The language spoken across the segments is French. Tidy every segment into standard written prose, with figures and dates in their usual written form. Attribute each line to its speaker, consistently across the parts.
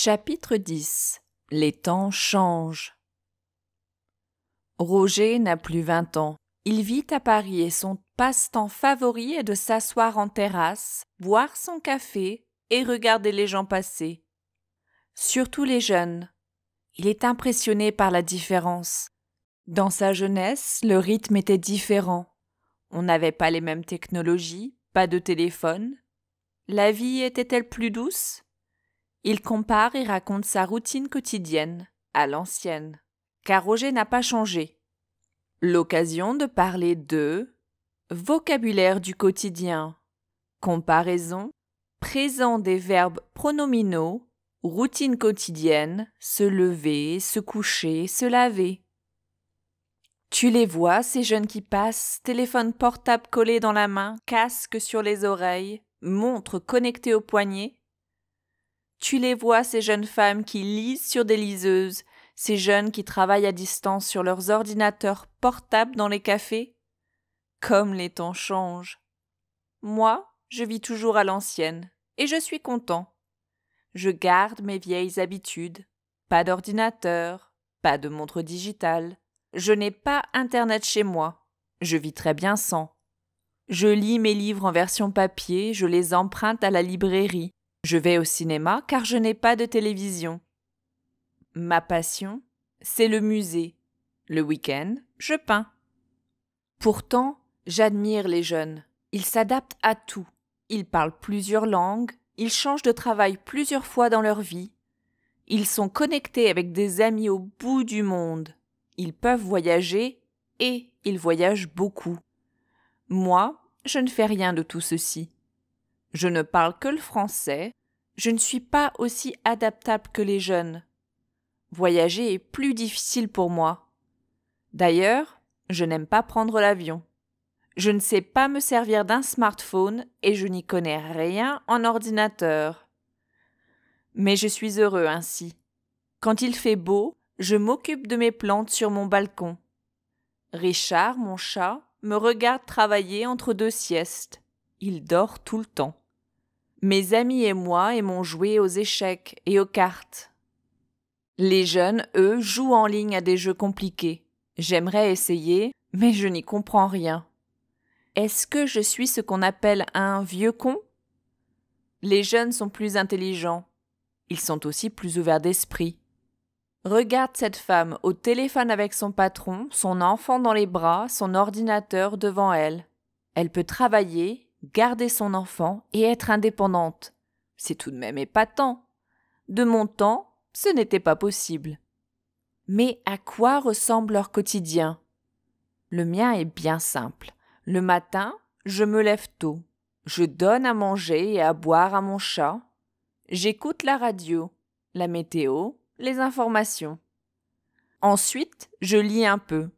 Speaker 1: Chapitre 10. Les temps changent. Roger n'a plus 20 ans. Il vit à Paris et son passe-temps favori est de s'asseoir en terrasse, boire son café et regarder les gens passer. Surtout les jeunes. Il est impressionné par la différence. Dans sa jeunesse, le rythme était différent. On n'avait pas les mêmes technologies, pas de téléphone. La vie était-elle plus douce ? Il compare et raconte sa routine quotidienne, à l'ancienne, car Roger n'a pas changé. L'occasion de parler de vocabulaire du quotidien, comparaison, présent des verbes pronominaux, routine quotidienne, se lever, se coucher, se laver. Tu les vois, ces jeunes qui passent, téléphone portable collé dans la main, casque sur les oreilles, montre connectée au poignet. Tu les vois, ces jeunes femmes qui lisent sur des liseuses, ces jeunes qui travaillent à distance sur leurs ordinateurs portables dans les cafés. Comme les temps changent. Moi, je vis toujours à l'ancienne, et je suis content. Je garde mes vieilles habitudes. Pas d'ordinateur, pas de montre digitale. Je n'ai pas Internet chez moi. Je vis très bien sans. Je lis mes livres en version papier, je les emprunte à la librairie. Je vais au cinéma car je n'ai pas de télévision. Ma passion, c'est le musée. Le week-end, je peins. Pourtant, j'admire les jeunes. Ils s'adaptent à tout. Ils parlent plusieurs langues. Ils changent de travail plusieurs fois dans leur vie. Ils sont connectés avec des amis au bout du monde. Ils peuvent voyager et ils voyagent beaucoup. Moi, je ne fais rien de tout ceci. Je ne parle que le français. Je ne suis pas aussi adaptable que les jeunes. Voyager est plus difficile pour moi. D'ailleurs, je n'aime pas prendre l'avion. Je ne sais pas me servir d'un smartphone et je n'y connais rien en ordinateur. Mais je suis heureux ainsi. Quand il fait beau, je m'occupe de mes plantes sur mon balcon. Richard, mon chat, me regarde travailler entre deux siestes. Il dort tout le temps. Mes amis et moi aimons jouer aux échecs et aux cartes. Les jeunes, eux, jouent en ligne à des jeux compliqués. J'aimerais essayer, mais je n'y comprends rien. Est-ce que je suis ce qu'on appelle un vieux con ? Les jeunes sont plus intelligents. Ils sont aussi plus ouverts d'esprit. Regarde cette femme au téléphone avec son patron, son enfant dans les bras, son ordinateur devant elle. Elle peut travailler, garder son enfant et être indépendante. C'est tout de même épatant. De mon temps, ce n'était pas possible. Mais à quoi ressemble leur quotidien ? Le mien est bien simple. Le matin, je me lève tôt. Je donne à manger et à boire à mon chat. J'écoute la radio, la météo, les informations. Ensuite, je lis un peu.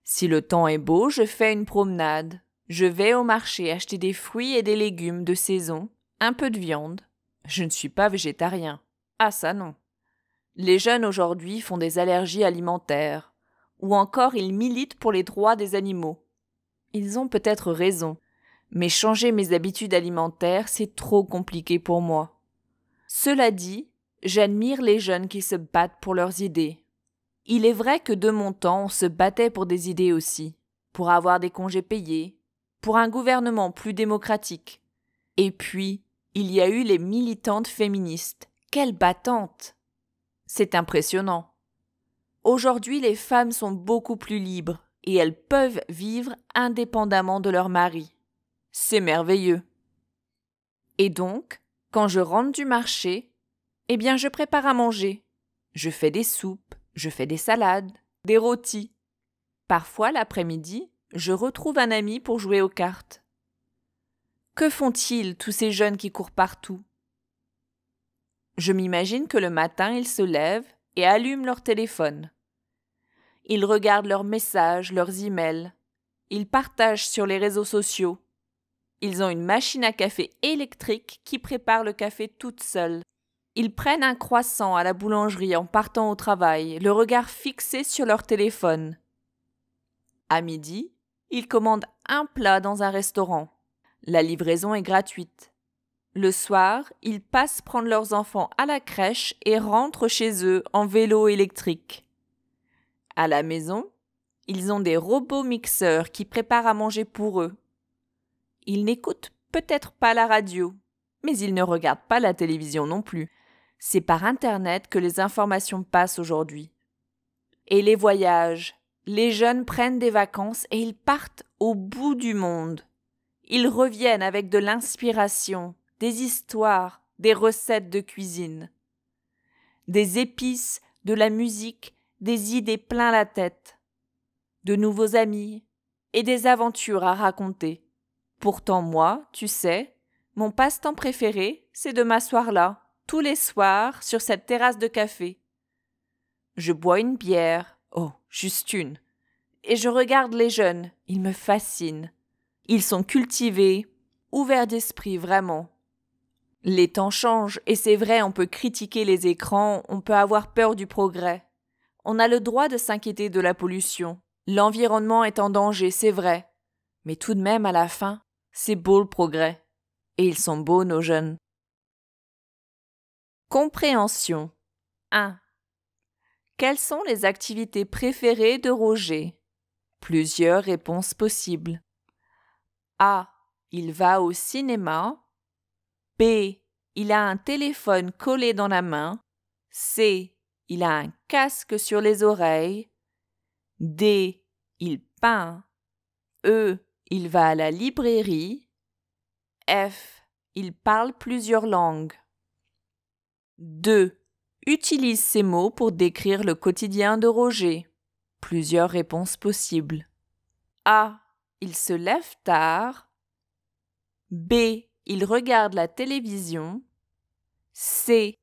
Speaker 1: Si le temps est beau, je fais une promenade. Je vais au marché acheter des fruits et des légumes de saison, un peu de viande. Je ne suis pas végétarien. Ah ça non. Les jeunes aujourd'hui font des allergies alimentaires. Ou encore ils militent pour les droits des animaux. Ils ont peut-être raison. Mais changer mes habitudes alimentaires, c'est trop compliqué pour moi. Cela dit, j'admire les jeunes qui se battent pour leurs idées. Il est vrai que de mon temps, on se battait pour des idées aussi. Pour avoir des congés payés. Pour un gouvernement plus démocratique. Et puis, il y a eu les militantes féministes. Quelles battantes! C'est impressionnant. Aujourd'hui, les femmes sont beaucoup plus libres et elles peuvent vivre indépendamment de leur mari. C'est merveilleux. Et donc, quand je rentre du marché, eh bien je prépare à manger. Je fais des soupes, je fais des salades, des rôtis. Parfois, l'après-midi, je retrouve un ami pour jouer aux cartes. Que font-ils, tous ces jeunes qui courent partout ? Je m'imagine que le matin, ils se lèvent et allument leur téléphone. Ils regardent leurs messages, leurs emails. Ils partagent sur les réseaux sociaux. Ils ont une machine à café électrique qui prépare le café toute seule. Ils prennent un croissant à la boulangerie en partant au travail, le regard fixé sur leur téléphone. À midi, ils commandent un plat dans un restaurant. La livraison est gratuite. Le soir, ils passent prendre leurs enfants à la crèche et rentrent chez eux en vélo électrique. À la maison, ils ont des robots mixeurs qui préparent à manger pour eux. Ils n'écoutent peut-être pas la radio, mais ils ne regardent pas la télévision non plus. C'est par Internet que les informations passent aujourd'hui. Et les voyages, les jeunes prennent des vacances et ils partent au bout du monde. Ils reviennent avec de l'inspiration, des histoires, des recettes de cuisine, des épices, de la musique, des idées plein la tête, de nouveaux amis et des aventures à raconter. Pourtant moi, tu sais, mon passe-temps préféré, c'est de m'asseoir là, tous les soirs, sur cette terrasse de café. Je bois une bière, oh, juste une, et je regarde les jeunes, ils me fascinent. Ils sont cultivés, ouverts d'esprit vraiment. Les temps changent et c'est vrai, on peut critiquer les écrans, on peut avoir peur du progrès. On a le droit de s'inquiéter de la pollution. L'environnement est en danger, c'est vrai. Mais tout de même, à la fin, c'est beau le progrès. Et ils sont beaux, nos jeunes. Compréhension 1. Quelles sont les activités préférées de Roger? Plusieurs réponses possibles. A. Il va au cinéma. B. Il a un téléphone collé dans la main. C. Il a un casque sur les oreilles. D. Il peint. E. Il va à la librairie. F. Il parle plusieurs langues. 2. Utilise ces mots pour décrire le quotidien de Roger. Plusieurs réponses possibles. A. Il se lève tard. B. Il regarde la télévision. C.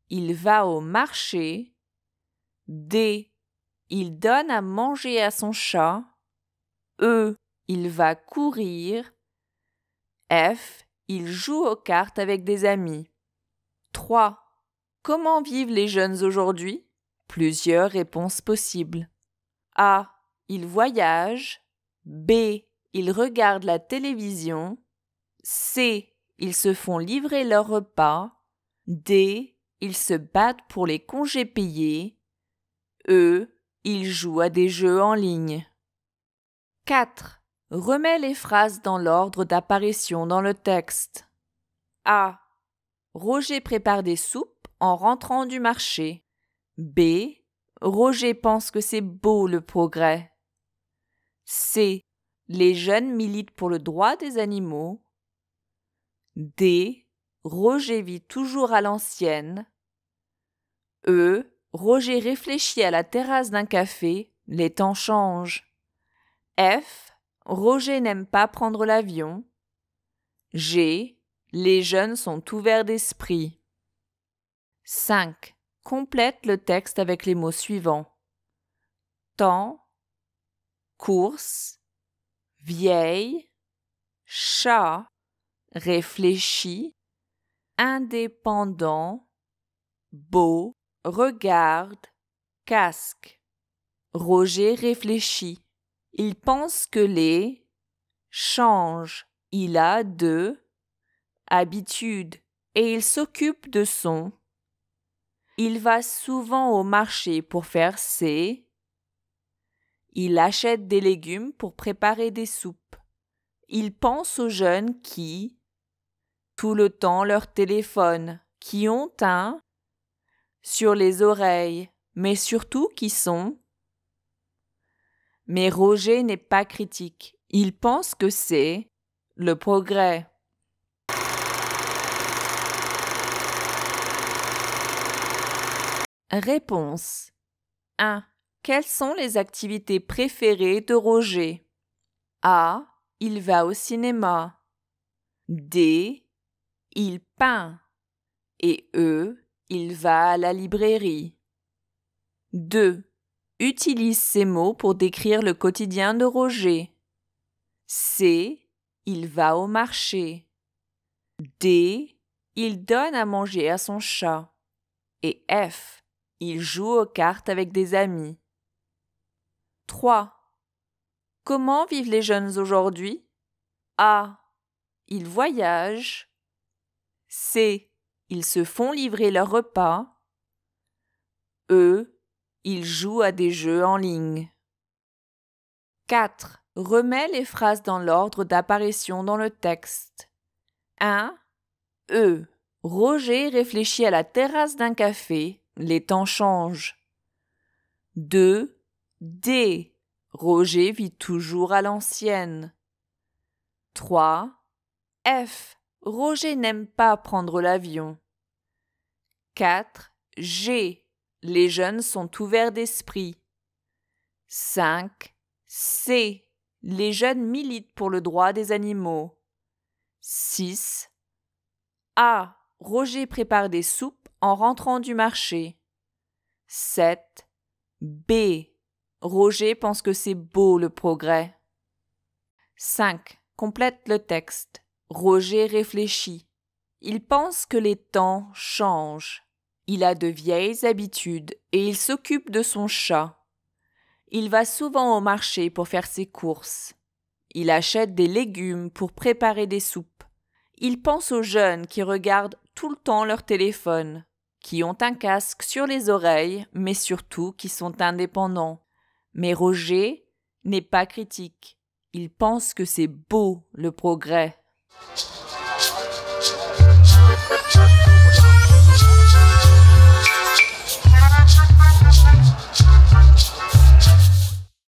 Speaker 1: Il va au marché. D. Il donne à manger à son chat. E. Il va courir. F. Il joue aux cartes avec des amis. 3. Comment vivent les jeunes aujourd'hui? Plusieurs réponses possibles. A. Ils voyagent. B. Ils regardent la télévision. C. Ils se font livrer leurs repas. D. Ils se battent pour les congés payés. E. Ils jouent à des jeux en ligne. 4. Remets les phrases dans l'ordre d'apparition dans le texte. A. Roger prépare des soupes en rentrant du marché. B. Roger pense que c'est beau le progrès. C. Les jeunes militent pour le droit des animaux. D. Roger vit toujours à l'ancienne. E. Roger réfléchit à la terrasse d'un café, les temps changent. F. Roger n'aime pas prendre l'avion. G. Les jeunes sont ouverts d'esprit. 5. Complète le texte avec les mots suivants. Temps, course, vieille, chat, réfléchi, indépendant, beau, regarde, casque. Roger réfléchit. Il pense que les change. Il a de habitude et il s'occupe de son. Il va souvent au marché pour faire ses. Il achète des légumes pour préparer des soupes. Il pense aux jeunes qui, tout le temps leur téléphone, qui ont un sur les oreilles, mais surtout qui sont. Mais Roger n'est pas critique. Il pense que c'est le progrès. Réponse 1. Quelles sont les activités préférées de Roger? A. Il va au cinéma. D. Il peint. Et E. Il va à la librairie. 2. Utilise ces mots pour décrire le quotidien de Roger. C. Il va au marché. D. Il donne à manger à son chat. Et F. Il joue aux cartes avec des amis. 3. Comment vivent les jeunes aujourd'hui? A. Ils voyagent. C. Ils se font livrer leur repas. E. Ils jouent à des jeux en ligne. 4. Remets les phrases dans l'ordre d'apparition dans le texte. 1. E. Roger réfléchit à la terrasse d'un café. Les temps changent. 2. D. Roger vit toujours à l'ancienne. 3. F. Roger n'aime pas prendre l'avion. 4. G. Les jeunes sont ouverts d'esprit. 5. C. Les jeunes militent pour le droit des animaux. 6. A. Roger prépare des soupes en rentrant du marché. 7. B. Roger pense que c'est beau le progrès. 5. Complète le texte. Roger réfléchit. Il pense que les temps changent. Il a de vieilles habitudes et il s'occupe de son chat. Il va souvent au marché pour faire ses courses. Il achète des légumes pour préparer des soupes. Il pense aux jeunes qui regardent tout le temps leur téléphone, qui ont un casque sur les oreilles, mais surtout qui sont indépendants. Mais Roger n'est pas critique. Il pense que c'est beau le progrès.